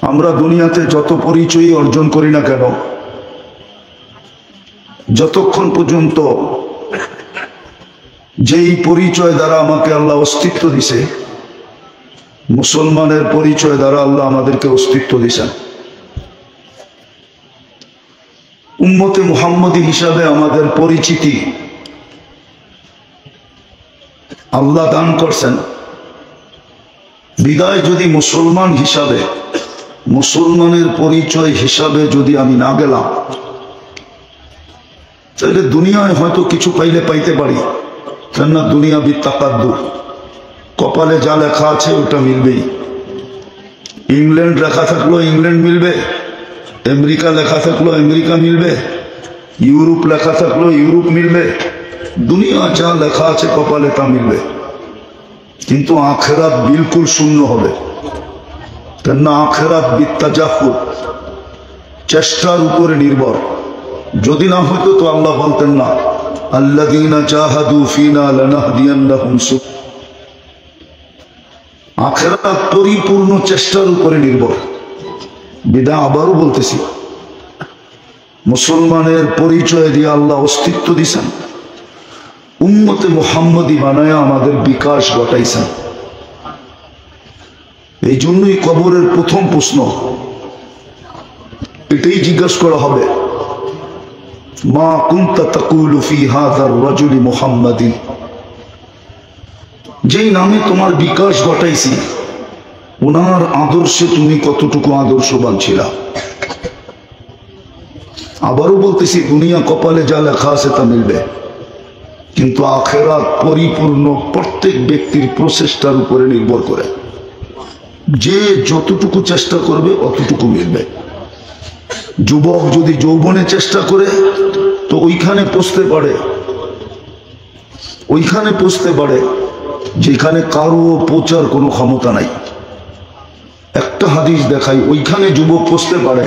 আমরা দুনিয়াতে যত পরিচয় অর্জন করি না কেন, যতক্ষণ পর্যন্ত যেই পরিচয় দ্বারা আমাকে আল্লাহ অস্তিত্ব দিছে, মুসলমানের পরিচয় দ্বারা আল্লাহ আমাদেরকে অস্তিত্ব দিছেন, উম্মতে মুহাম্মদী হিসাবে আমাদের পরিচিতি আল্লাহ দান করছেন। বিদায় যদি মুসলমান হিসাবে, মুসলমানের পরিচয় হিসাবে যদি আমি না গেলাম, তাহলে দুনিয়ায় হয়তো কিছু পাইলে পাইতে পারি, কেননা দুনিয়া বিত্তাকাদ্দুর, কপালে যা লেখা আছে ওটা মিলবেই। ইংল্যান্ড লেখা থাকলো ইংল্যান্ড মিলবে, আমেরিকা লেখা থাকলো আমেরিকা মিলবে, ইউরোপ লেখা থাকলো ইউরোপ মিলবে, দুনিয়া যা লেখা আছে কপালে তা মিলবে। কিন্তু আখেরাত বিলকুল শূন্য হবে, কেননা আখেরাত বিত্তাজাফুর, চেষ্টার উপরে নির্ভর। যদি না হইতো তো আল্লাহ বলতেন না আল্লাযীনা জাহাদু ফীনা লানাহদিয়ান্নাহুম সুবুলানা। আখেরাত পরিপূর্ণ চেষ্টার উপরে নির্ভর। বিদায় আবারও বলতেছি, মুসলমানের পরিচয় দিয়ে আল্লাহ অস্তিত্ব দিছেন, উম্মতে মুহাম্মদী বানায়া আমাদের বিকাশ ঘটাইছেন। এই জন্যই কবরের প্রথম প্রশ্ন এটাই জিজ্ঞাসা করা হবে, মা কুনতা তাকুলু ফি হাযার রাজুলি মুহাম্মাদিন। যেই নামে তোমার বিকাশ ঘটাইছি, ওনার আদর্শে তুমি কতটুকু আদর্শবান ছিলা। আবারও বলতেছি, দুনিয়া কপালে যা লেখা আছে তা মিলবে, কিন্তু আখেরাত পরিপূর্ণ প্রত্যেক ব্যক্তির প্রচেষ্টার উপরে নির্ভর করে। যে যতটুকু চেষ্টা করবে অতটুকু মিলবে। যুবক যদি যৌবনে চেষ্টা করে তো ওইখানে পৌঁছতে পারে যেখানে কারো পৌঁছার কোনো ক্ষমতা নাই। একটা হাদিস দেখাই, ওইখানে যুবক পৌঁছতে পারে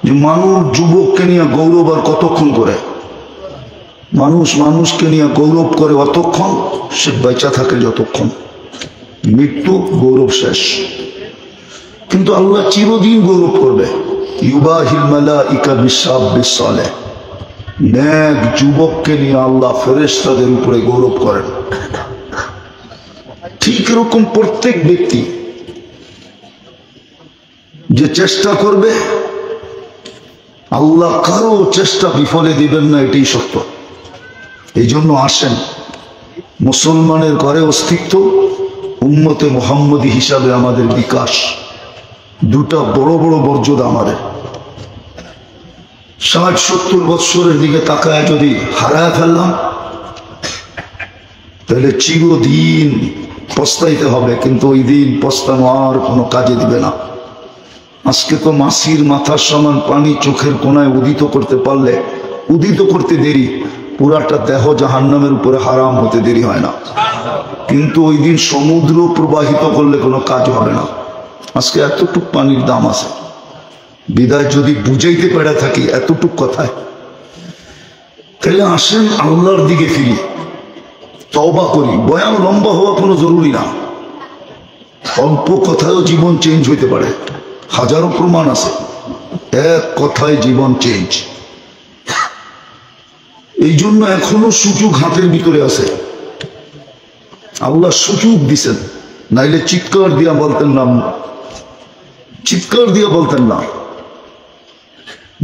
যে মানুষ যুবককে নিয়ে গৌরব আর কতক্ষণ করে। মানুষকে নিয়ে গৌরব করে অতক্ষণ সে বেঁচে থাকে, যতক্ষণ মৃত্যু গৌরব শেষ। কিন্তু আল্লাহ চিরদিন গৌরব করবে। ইউবাহিল মালাইকা বিশ-শাবিস সালেহ, নেক যুবককে নিয়ে আল্লাহ ফেরেশতাদের উপরে গৌরব করেন। ঠিক এরকম প্রত্যেক ব্যক্তি যে চেষ্টা করবে, আল্লাহ কারো চেষ্টা বিফলে দিবেন না, এটাই সত্য। এই জন্য আসেন, মুসলমানের ঘরে অস্তিত্ব, উম্মতে মুহাম্মদী হিসাবে আমাদের বিকাশ, দুটা বড় বড় মর্যাদা আমাদের। 60-70 বৎসরের দিকে তাকায় যদি হারায় ফেললাম, তাহলে চিরদিন পস্তাইতে হবে, কিন্তু ওই দিন পস্তানো আর কোনো কাজে দিবে না। আজকে তো মাসির মাথার সমান পানি চোখের কোনায় উদিত করতে পারলে, উদিত করতে দেরি, পুরাটা দেহ জাহান্নামের উপরে হারাম হতে দেরি হয় না। কিন্তু ওই দিন সমুদ্র প্রবাহিত করলে কোনো কাজ হবে না। আজকে এতটুক পানির দাম আছে, বিদায় যদি বুঝাইতে পেরে থাকি এতটুক কথায়, তাহলে আসেন আল্লাহর দিকে ফিরি, তওবা করি। বয়ান লম্বা হওয়া কোনো জরুরি না, অল্প কথায়ও জীবন চেঞ্জ হইতে পারে। হাজারো প্রমাণ আছে, এক কথায় জীবন চেঞ্জ। এই জন্য এখনো সুযোগ হাতের ভিতরে আছে, আল্লাহ সুযোগ দিছেন। নাইলে চিৎকার দিয়া বলতেন না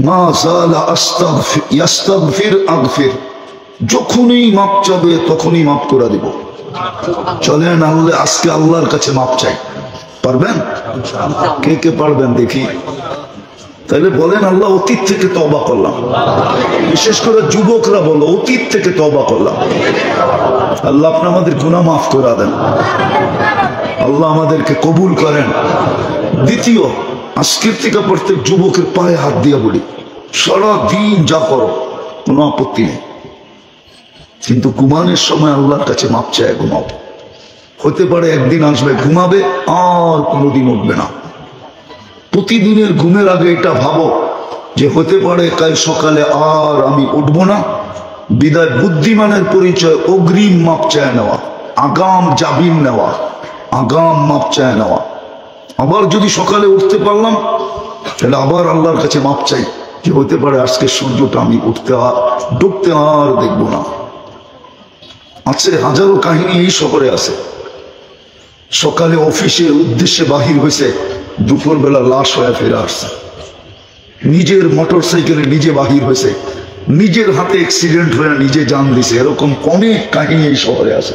মা যালা ইয়াস্তাগফির আগফির, যখনই মাপ চাবে তখনই মাপ করে দিব। চলেন আল্লাহ আজকে আল্লাহর কাছে মাপ চাই। পারবেন? কে কে পারবেন দেখি? তাহলে বলেন, আল্লাহ অতীত থেকে তওবা করলাম। বিশেষ করে যুবকরা বলো, অতীত থেকে তওবা করলাম। আল্লাহ আপনি আমাদের গুনাহ মাফ করে দেন, আল্লাহ আমাদেরকে কবুল করেন। দ্বিতীয়, আজকের থেকে প্রত্যেক যুবকের পায়ে হাত দিয়ে বলি, সারাদিন যা করো কোনো আপত্তি নেই, কিন্তু ঘুমানোর সময় আল্লাহর কাছে মাপ চায় ঘুমাও। হতে পারে একদিন আসবে ঘুমাবে আর কোনোদিন উঠবে না। প্রতিদিনের ঘুমের আগে এটা ভাবো যে হতে পারে কাল সকালে আর আমি উঠবো না। বিদায় বুদ্ধিমানের পরিচয় অগ্রিম মাপ চায় নেওয়া, আগাম জামিন নেওয়া, আগাম মাপ চায় নেওয়া। আবার যদি সকালে উঠতে পারলাম তাহলে আবার আল্লাহর কাছে মাপ চাই যে হতে পারে আজকে সূর্যটা আমি ডুবতে আর দেখবো না। আছে হাজারো কাহিনী এই শহরে আছে। সকালে অফিসের উদ্দেশ্যে বাহির হয়েছে, দুপুরবেলা লাশ হয়ে ফিরে আসছে। নিজের মোটর সাইকেলে নিজে বাহির হয়েছে, নিজের হাতে অ্যাক্সিডেন্ট হয়ে নিজে জান দিছে। এরকম অনেক কাহিনী এই শহরে আছে।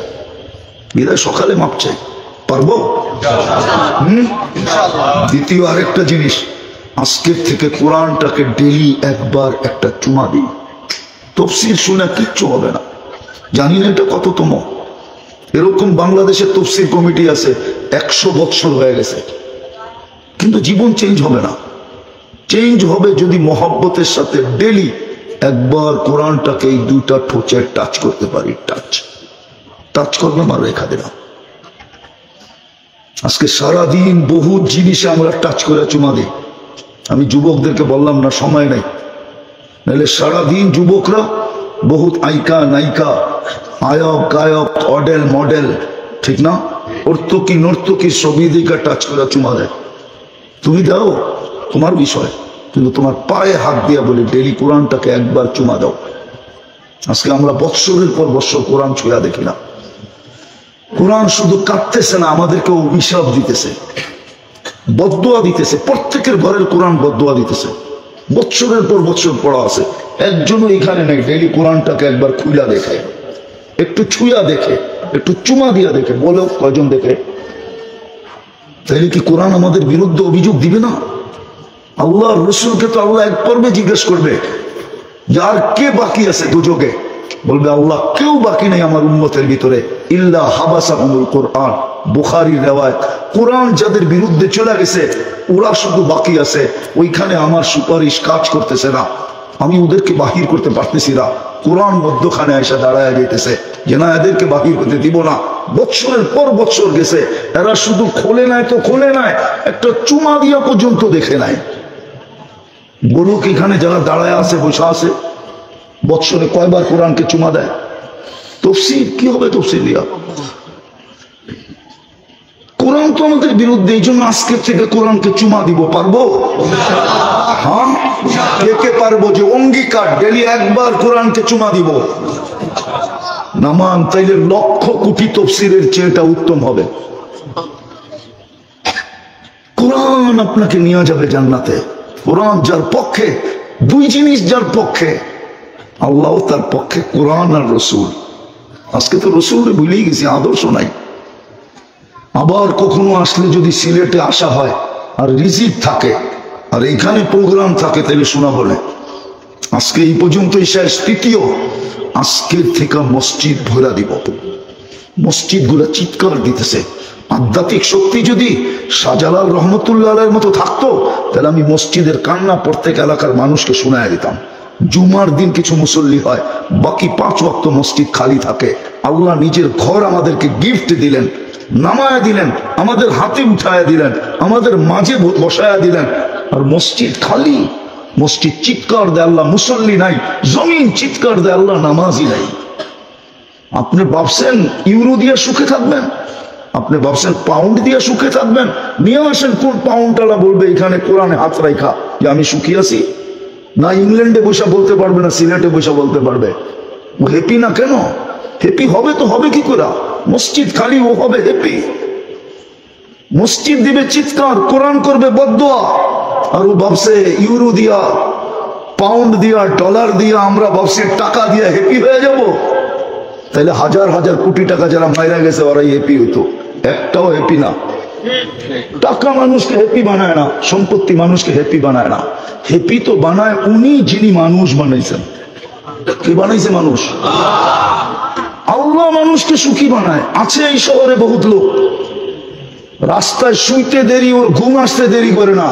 বিদায় সকালে মাপ চাই, পারবো? দ্বিতীয় আরেকটা জিনিস, আজকের থেকে কোরআনটাকে ডেলি একবার একটা চুমা দিই। তফসির শুনে কিচ্ছু হবে না, জানি না এটা কততম। এরকম বাংলাদেশের তফসির কমিটি আছে, 100 বছর হয়ে গেছে, কিন্তু জীবন চেঞ্জ হবে না। চেঞ্জ হবে যদি মহব্বতের সাথে ডেলি একবার কোরআনটাকে এই দুইটা ঠোঁচে টাচ করতে পারি। টাচ করলাম আর রেখা দিলাম। আজকে সারাদিন বহু জিনিসে আমরা টাচ করে চুমা দিই। আমি যুবকদেরকে বললাম না, সময় নেই, নাহলে সারাদিন যুবকরা বহুত আইকা নায়িকা, আয়ক গায়ক, মডেল, ঠিক না, অর্তকি নর্তকি ছবি দিকে টাচ করে চুমা দেয়। তুমি দাও, তোমার বিষয়, কিন্তু তোমার পায়ে হাত দিয়া বলে ডেলি কোরআনটাকে একবার চুমা দাও। আজকে আমরা বৎসরের পর বৎসর কোরআন ছুঁয়া দেখি না। কোরআন শুধু কাঁদতেছে না, আমাদেরকে অভিশাপ দিতেছে, বদদুয়া দিতেছে। প্রত্যেকের ঘরের কোরআন বদদুয়া দিতেছে। বৎসরের পর বৎসর পড়া আছে, একজনও এখানে নেই ডেলি কোরআনটাকে একবার খুইলা দেখে, একটু ছুঁয়া দেখে, একটু চুমা দিয়া দেখে। বলো কয়জন দেখে? তাইলে কি কোরআন আমাদের বিরুদ্ধে অভিযোগ দিবে না? আল্লাহর রসুলকে তো আল্লাহ এক পর্বে জিজ্ঞেস করবে যে আর কে বাকি আছে দুযোগে? বলবে আল্লাহ কেউ বাকি নেই আমার উম্মতের ভিতরে, ইল্লা হাবাসাহুমুল কোরআন। বুখারীর রিওয়ায়াত, কোরআন যাদের বিরুদ্ধে চলে গেছে ওরা শুধু বাকি আছে, ওইখানে আমার সুপারিশ কাজ করতেছে না, আমি ওদেরকে বাহির করতে পারতেছি না। কোরআন মধ্যখানে এসে দাঁড়ায় যেতেছে যে না, এদেরকে বাহির হতে দিব না। বৎসরের পর বৎসর গেছে, এরা শুধু খোলে নাই তো খোলে নাই, একটা চুমা দিয়া পর্যন্ত দেখে নাই। বলুক এখানে যারা দাঁড়ায় আছে, বসে আছে, বৎসরে কয়বার কোরআনকে চুমা দেয়? তফসির কি হবে তফসির দিয়া? কোরআন তো আমাদের বিরুদ্ধে, এই জন্য আজকের থেকে কোরআনকে চুমা দিব। পারবো? হ্যাঁ, কে পারবো? যে অঙ্গীকার ডেলি একবার কোরআনকে চুমা দিব। নামান, তাইলে লক্ষ কোটি তফসিরের চেয়েটা উত্তম হবে। কোরআন আপনাকে নিয়ে যাবে জান্নাতে। কোরআন যার পক্ষে, দুই জিনিস যার পক্ষে, আল্লাহ তার পক্ষে, কোরআন আর রসুল। আজকে তো রসুল ভুলেই গেছি, আদর্শ নাই। আবার কখনো আসলে যদি সিলেটে আসা হয় আর রিজিক থাকে আর এইখানে প্রোগ্রাম থাকে, তাহলে শোনা বলে আজকে এই পর্যন্তই শেষ। তৃতীয়, আজকের থেকে মসজিদ ভরা দিব। মসজিদ গুলা চিৎকার দিতেছে। আধ্যাত্মিক শক্তি যদি শাহজালাল রহমতুল্লাহ আলাইহির মতো থাকতো, তাহলে আমি মসজিদের কান্না প্রত্যেক এলাকার মানুষকে শোনায় দিতাম। জুমার দিন কিছু মুসল্লি হয়, বাকি 5 ওয়াক্ত মসজিদ খালি থাকে। আল্লাহ নিজের ঘর আমাদেরকে গিফট দিলেন, নামায়া দিলেন, আমাদের হাতে উঠায়া দিলেন, আমাদের মাঝে বসায়া দিলেন, আর মসজিদ খালি। মসজিদ চিৎকার দেয় আল্লাহ মুসল্লি নাই, জমিন চিৎকার দেয় আল্লাহ নামাজি নাই। আপনি ভাবছেন ইউরো দিয়ে সুখে থাকবেন? আপনি ভাবছেন পাউন্ড দিয়ে সুখে থাকবেন? নিয়ে আসেন কোন পাউন্ডটা বলবে এখানে কোরআনে হাত রাখা যে আমি সুখী আছি। না ইংল্যান্ডে বসে বলতে পারবে, না সিলেটে বসে বলতে পারবে। ও হ্যাপি না কেন? হ্যাপি হবে তো হবে কি করে? মসজিদ খালি, ও হবে হ্যাপি। মসজিদ দিবে চিৎকার, কোরআন করবে বদদুয়া, আর ও ভাবছে ইউরো দিয়া, পাউন্ড দিয়া, ডলার দিয়া, আমরা ভাবছি টাকা দিয়া হ্যাপি হয়ে যাব। তাইলে হাজার হাজার কোটি টাকা যারা মাইরা গেছে ওরাই হ্যাপি হইতো, একটাও হ্যাপি না। টাকা মানুষকে হ্যাপি বানায় না, সম্পত্তি মানুষকে হ্যাপি বানায় না। হ্যাপি তো বানায় উনি যিনি মানুষ বানাইছেন। কে বানাইছে? মানুষ। আল্লাহ মানুষকে সুখী বানায়। আছে এই শহরে বহুত লোক রাস্তায় শুইতে দেরি, ওর ঘুম আসতে দেরি করে না,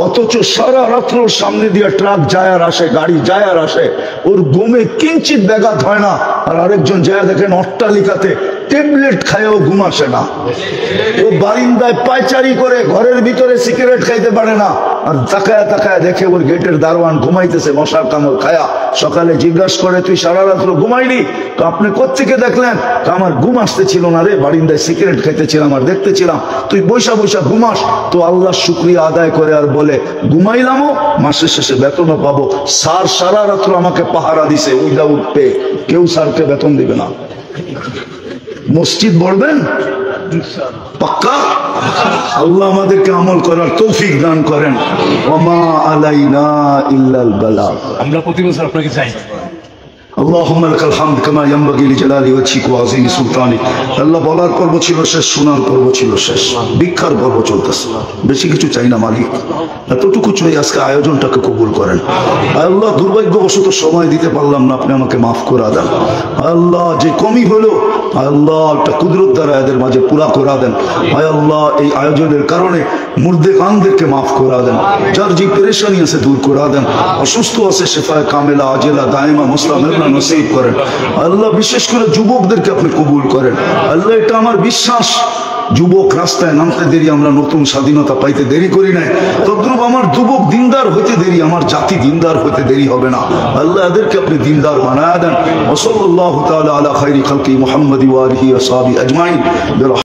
অথচ সারা রাত্র সামনে দিয়ে ট্রাক যায় আর আসে, গাড়ি যায় আর আসে, ওর ঘুমে কিঞ্চিত ব্যাঘাত হয় না। আর আরেকজন যায় দেখেন অট্টালিকাতে ট্যাবলেট খায়ও ঘুম আসে না। ও বারিন্দায় পায়চারি করে, ঘরের ভিতরে সিগারেট খাইতে পারে না, আর তাকায় তাকায় দেখে ওর গেটের দারোয়ান ঘুমাইতেছে মশার কামড় খায়া। সকালে জিজ্ঞাসা করে তুই সারা রাত্র ঘুমাইনি? তো আপনি কোত্থেকে দেখলেন? তো আমার ঘুম আসতে ছিল না রে, বারিন্দায় সিগারেট খাইতেছিলাম আর দেখতেছিলাম তুই বৈশা বৈশা ঘুমাস। তো আল্লাহ শুকরিয়া আদায় করে আর বলে ঘুমাইলামও, মাসের শেষে বেতনও পাবো। স্যার সারা রাত্র আমাকে পাহারা দিছে, উইদাউট পে, কেউ স্যারকে বেতন দিবে না। মসজিদ বলবেন পাক্কা? আল্লাহ আমাদেরকে আমল করার তৌফিক দান করেন। ওমা আলাইনা ইল্লাল বালাগ। আমরা প্রতি বছর আপনাকে চাই। اللهم لك الحمد كما ينبغي لجلال وجهك وعظيم سلطانك। আল্লাহ বলার পর্ব ছিল শেষ, শোনার পর্ব ছিল শেষ, ভিক্ষার পর্ব চলতেছে। বেশি কিছু চাই না মালিক, এতটুকু চাই আজকে আয়োজনটাকে কবুল করেন। আল্লাহ দুর্ভাগ্যবশত সময় দিতে পারলাম না, আপনি আমাকে মাফ করে দেন। আল্লাহ যে কমি হলো আল্লাহ একটা কুদরত দ্বারা এদের মাঝে পুরা করে দেন। আল্লাহ এই আয়োজনের কারণে মুর্দে গানদেরকে মাফ করে দেন, যার যে পেরেশানি আছে দূর করে দেন, অসুস্থ আছে শেফায়ে কামেলা আজেলা দায়েমা মুসলামের নসিব করেন। আল্লাহ বিশেষ করে যুবকদেরকে আপনি কবুল করেন। আল্লাহ এটা আমার বিশ্বাস, যুবক রাস্তায় নামতে দেরি, আমরা নতুন স্বাধীনতা পাইতে দেরি করি নাই, তদ্রুপ আমার যুবক দিনদার হইতে দেরি, আমার জাতি দিনদার হইতে দেরি হবে না। আল্লাহ এদেরকে আপনি দিনদার বানায়া দেন। ওয়া সাল্লাল্লাহু তাআলা আলা খায়রি খালকি মুহাম্মাদি ওয়া আলিহি ওয়া সাহবিহি আজমাইন।